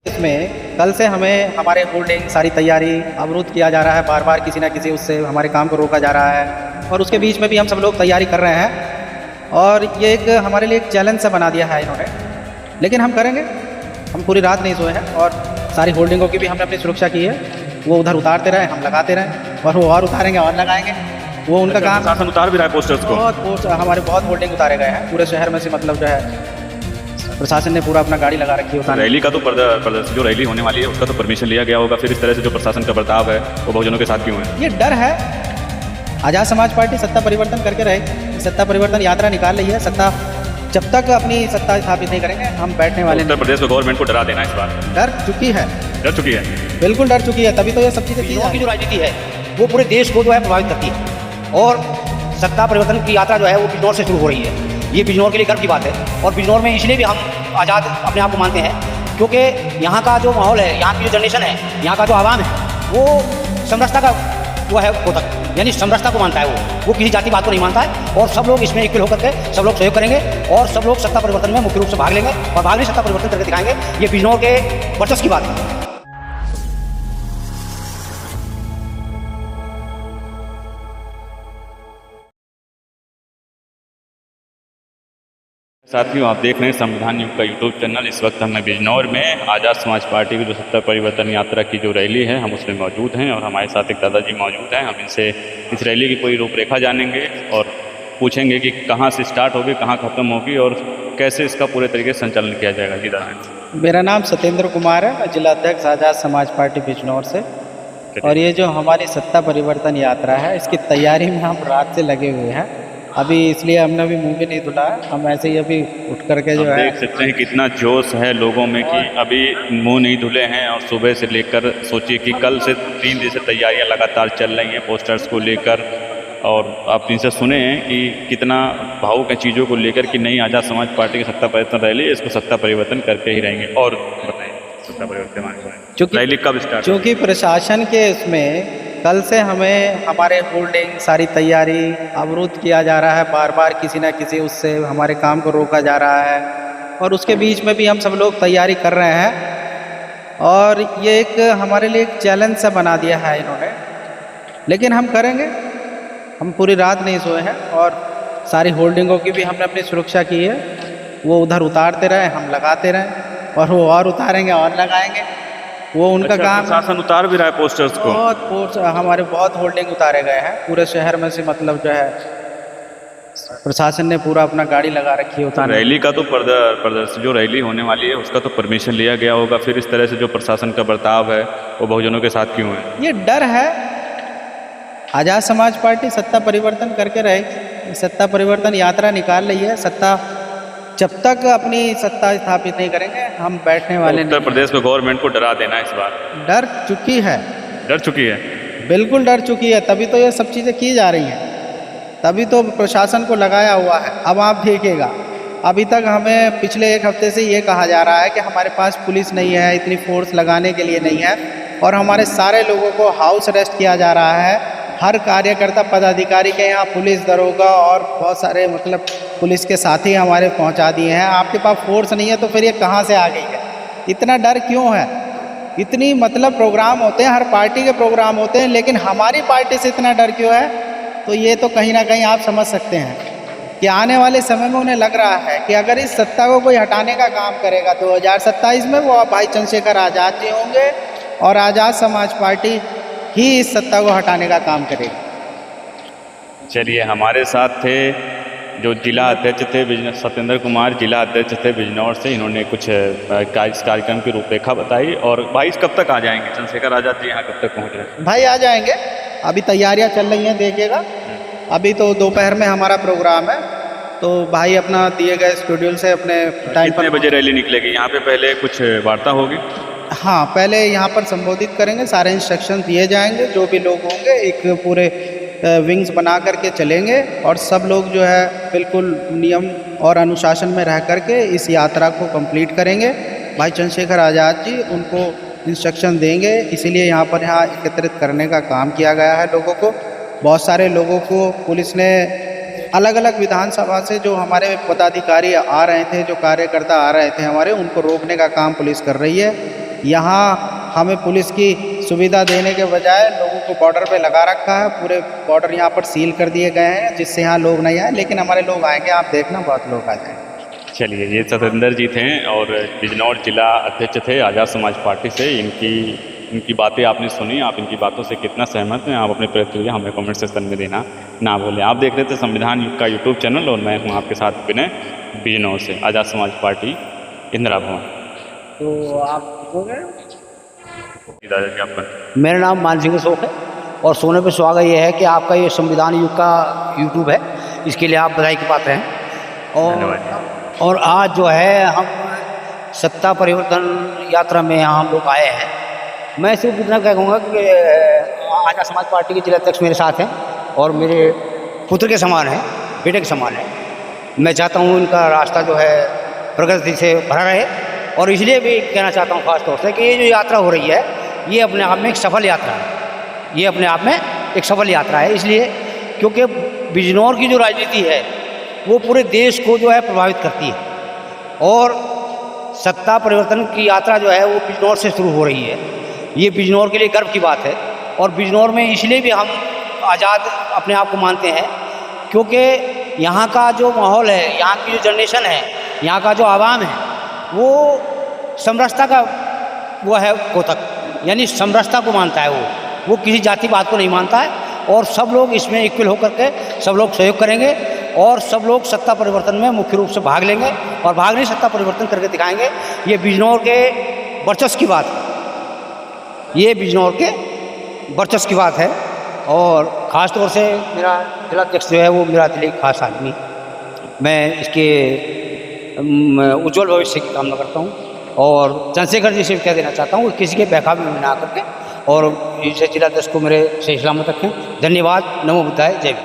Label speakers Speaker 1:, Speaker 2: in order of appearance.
Speaker 1: इसमें कल से हमें हमारे होल्डिंग सारी तैयारी अवरुद्ध किया जा रहा है, बार बार किसी ना किसी उससे हमारे काम को रोका जा रहा है और उसके बीच में भी हम सब लोग तैयारी कर रहे हैं और ये एक हमारे लिए एक चैलेंज सा बना दिया है इन्होंने। लेकिन हम करेंगे, हम पूरी रात नहीं सोए हैं और सारी होल्डिंगों की भी हमने अपनी सुरक्षा की है। वो उधर उतारते रहे, हम लगाते रहे और वो और उतारेंगे और लगाएंगे। वो उनका काम।
Speaker 2: शासन उतार भी रहा है पोस्टर्स को।
Speaker 1: बहुत पोस्ट हमारे बहुत होल्डिंग उतारे गए हैं पूरे शहर में से, मतलब जो है प्रशासन ने पूरा अपना गाड़ी लगा रखी है।
Speaker 2: रैली का तो जो रैली होने वाली है उसका तो परमिशन लिया गया होगा, फिर इस तरह से जो प्रशासन का बर्ताव है वो बहुजनों के साथ क्यों है?
Speaker 1: ये डर है। आज़ाद समाज पार्टी सत्ता परिवर्तन करके रहेगी, सत्ता परिवर्तन यात्रा निकाल रही है। सत्ता जब तक अपनी सत्ता स्थापित नहीं करेंगे हम बैठने वाले।
Speaker 2: उत्तर प्रदेश को गवर्नमेंट को डरा देना इस बार
Speaker 1: डर चुकी है, बिल्कुल डर चुकी है। तभी तो ये सब चीज़ें
Speaker 3: की जो राजनीति है वो पूरे देश को जो है प्रभावित करती है और सत्ता परिवर्तन की यात्रा जो है वो बिजनौर से शुरू हो रही है। ये बिजनौर के लिए गर्व की बात है और बिजनौर में इसलिए भी हम आज़ाद अपने आप को मानते हैं क्योंकि यहाँ का जो माहौल है, यहाँ की जो जनरेशन है, यहाँ का जो आवाम है वो समरसता का वो है कोतक, यानी समरसता को मानता है। वो किसी जाति बात को नहीं मानता है और सब लोग इसमें इक्वल होकर के सब लोग सहयोग करेंगे और सब लोग सत्ता परिवर्तन में मुख्य रूप से भाग लेंगे और भाग भी सत्ता परिवर्तन करके दिखाएंगे। ये बिजनौर के वर्चस्व की बात है।
Speaker 2: साथियों, आप देख रहे हैं संविधान युग का यूट्यूब चैनल। इस वक्त हम बिजनौर में आज़ाद समाज पार्टी की जो सत्ता परिवर्तन यात्रा की जो रैली है हम उसमें मौजूद हैं और हमारे साथ एक दादाजी मौजूद हैं। हम इनसे इस रैली की पूरी रूपरेखा जानेंगे और पूछेंगे कि कहाँ से स्टार्ट होगी, कहाँ ख़त्म होगी और कैसे इसका पूरे तरीके से संचालन किया जाएगा। जी दादा।
Speaker 1: मेरा नाम सत्येंद्र कुमार है, मैं जिला अध्यक्ष आज़ाद समाज पार्टी बिजनौर से। और ये जो हमारी सत्ता परिवर्तन यात्रा है इसकी तैयारी में हम रात से लगे हुए हैं अभी, इसलिए हमने अभी मुंह भी नहीं धुला। हम ऐसे ही अभी उठ करके जो है
Speaker 2: देख सकते हैं कितना जोश है लोगों में कि अभी मुंह नहीं धुले हैं और सुबह से लेकर सोचिए कि कल से 3 दिन से तैयारियां लगातार चल रही हैं पोस्टर्स को लेकर। और आप इनसे सुने हैं कि कितना भावुक है चीज़ों को लेकर कि नहीं, आज़ाद समाज पार्टी की सत्ता परिवर्तन रैली, इसको सत्ता परिवर्तन करके ही रहेंगे। और बताइए सत्ता परिवर्तन रैली कब स्टार्ट?
Speaker 1: चूँकि प्रशासन के इसमें कल से हमें हमारे होल्डिंग सारी तैयारी अवरुद्ध किया जा रहा है, बार बार किसी ना किसी उससे हमारे काम को रोका जा रहा है और उसके बीच में भी हम सब लोग तैयारी कर रहे हैं और ये एक हमारे लिए एक चैलेंज सा बना दिया है इन्होंने। लेकिन हम करेंगे, हम पूरी रात नहीं सोए हैं और सारी होल्डिंगों की भी हमने अपनी सुरक्षा की है। वो उधर उतारते रहे, हम लगाते रहे और वो और उतारेंगे और लगाएंगे। वो उनका काम।
Speaker 2: शासन उतार भी रहा है पोस्टर्स को।
Speaker 1: बहुत हमारे बहुत होल्डिंग उतारे गए हैं पूरे शहर में से, मतलब जो है प्रशासन ने पूरा अपना गाड़ी लगा रखी है।
Speaker 2: रैली का तो जो रैली होने वाली है उसका तो परमिशन लिया गया होगा, फिर इस तरह से जो प्रशासन का बर्ताव है वो बहुजनों के साथ क्यों है?
Speaker 1: ये डर है। आज़ाद समाज पार्टी सत्ता परिवर्तन करके रहेगी, सत्ता परिवर्तन यात्रा निकाल रही है। सत्ता जब तक अपनी सत्ता स्थापित नहीं करेंगे हम बैठने वाले।
Speaker 2: उत्तर प्रदेश को गवर्नमेंट को डरा देना इस बार
Speaker 1: डर चुकी है, बिल्कुल डर चुकी है। तभी तो ये सब चीज़ें की जा रही हैं, तभी तो प्रशासन को लगाया हुआ है। अब आप देखिएगा, अभी तक हमें पिछले 1 हफ्ते से ये कहा जा रहा है कि हमारे पास पुलिस नहीं है, इतनी फोर्स लगाने के लिए नहीं है और हमारे सारे लोगों को हाउस अरेस्ट किया जा रहा है। हर कार्यकर्ता पदाधिकारी के यहाँ पुलिस, दरोगा और बहुत सारे मतलब पुलिस के साथी हमारे पहुँचा दिए हैं। आपके पास फोर्स नहीं है तो फिर ये कहाँ से आ गई है? इतना डर क्यों है? इतनी मतलब प्रोग्राम होते हैं, हर पार्टी के प्रोग्राम होते हैं, लेकिन हमारी पार्टी से इतना डर क्यों है? तो ये तो कहीं ना कहीं आप समझ सकते हैं कि आने वाले समय में उन्हें लग रहा है कि अगर इस सत्ता को कोई हटाने का काम करेगा तो 2027 में वो भाई चंद्रशेखर आज़ाद जी होंगे और आज़ाद समाज पार्टी ही इस सत्ता को हटाने का काम करेगी।
Speaker 2: चलिए, हमारे साथ थे जो जिला अध्यक्ष थे सत्येंद्र कुमार, जिला अध्यक्ष थे बिजनौर से। इन्होंने कुछ इस कार्यक्रम की रूपरेखा बताई। और भाई कब तक आ जाएंगे चंद्रशेखर आज़ाद जी, यहाँ कब तक पहुँच रहे हैं?
Speaker 1: भाई आ जाएंगे, अभी तैयारियाँ चल रही हैं, देखिएगा। अभी तो दोपहर में हमारा प्रोग्राम है, तो भाई अपना दिए गए शेड्यूल से अपने टाइम पर।
Speaker 2: कितने बजे रैली निकलेगी? यहाँ पे पहले कुछ वार्ता होगी?
Speaker 1: हाँ, पहले यहाँ पर संबोधित करेंगे, सारे इंस्ट्रक्शन दिए जाएंगे। जो भी लोग होंगे एक पूरे विंग्स बना करके चलेंगे और सब लोग जो है बिल्कुल नियम और अनुशासन में रह करके इस यात्रा को कंप्लीट करेंगे। भाई चंद्रशेखर आज़ाद जी उनको इंस्ट्रक्शन देंगे, इसीलिए यहाँ एकत्रित करने का काम किया गया है लोगों को। बहुत सारे लोगों को पुलिस ने अलग अलग विधानसभा से जो हमारे पदाधिकारी आ रहे थे, जो कार्यकर्ता आ रहे थे हमारे, उनको रोकने का काम पुलिस कर रही है। यहाँ हमें पुलिस की सुविधा देने के बजाय लोगों को बॉर्डर पे लगा रखा है। पूरे बॉर्डर यहाँ पर सील कर दिए गए हैं, जिससे यहाँ लोग नहीं आए, लेकिन हमारे लोग आएंगे, आप देखना बहुत लोग आ जाएंगे।
Speaker 2: चलिए, ये सतेंद्र जी थे और बिजनौर जिला अध्यक्ष थे आज़ाद समाज पार्टी से। इनकी बातें आपने सुनी, आप इनकी बातों से कितना सहमत हैं, आप अपने प्रतिक्रिया हमें कमेंट सेक्शन में देना ना भूलें। आप देख रहे थे संविधान युग का यूट्यूब चैनल और मैं हूँ आपके साथ विनय, बिजनौर से, आज़ाद समाज पार्टी इंदिरा भवन।
Speaker 3: तो आप हो गए?
Speaker 2: दादाजी आपका?
Speaker 3: मेरा नाम मान सिंह अशोक है और सोने पे सुहागा ये है कि आपका ये संविधान युग का यूट्यूब है, इसके लिए आप बधाई के पात्र हैं। और आज जो है हम सत्ता परिवर्तन यात्रा में यहाँ हम लोग आए हैं। मैं सिर्फ इतना कहूँगा कि आज़ाद समाज पार्टी के जिलाध्यक्ष मेरे साथ हैं और मेरे पुत्र के समान हैं, बेटे के समान है। मैं चाहता हूँ इनका रास्ता जो है प्रगति से भरा रहे और इसलिए भी कहना चाहता हूँ खास तौर से कि ये जो यात्रा हो रही है ये अपने आप में एक सफल यात्रा है। ये अपने आप में एक सफल यात्रा है इसलिए क्योंकि बिजनौर की जो राजनीति है वो पूरे देश को जो है प्रभावित करती है और सत्ता परिवर्तन की यात्रा जो है वो बिजनौर से शुरू हो रही है। ये बिजनौर के लिए गर्व की बात है और बिजनौर में इसलिए भी हम आज़ाद अपने आप को मानते हैं क्योंकि यहाँ का जो माहौल है, यहाँ की जो जनरेशन है, यहाँ का जो आवाम है वो समरसता का वो है कोतक, यानी समरसता को मानता है। वो किसी जातिवाद को नहीं मानता है और सब लोग इसमें इक्वल होकर के सब लोग सहयोग करेंगे और सब लोग सत्ता परिवर्तन में मुख्य रूप से भाग लेंगे और भाग नहीं सत्ता परिवर्तन करके दिखाएंगे। ये बिजनौर के वर्चस्व की बात है, ये बिजनौर के वर्चस्व की बात है और ख़ास तौर से मेरा जिलाध्यक्ष जो है वो मेरा दिल एक खास आदमी। मैं इसके उज्जवल भविष्य की कामना करता हूँ और चंद्रशेखर जी से कह देना चाहता हूँ कि किसी के बहकावे में ना करके और इस जिलाध्यक्ष को मेरे सही सलामत रखें। धन्यवाद। नमो बुद्धाय। जय हिंद।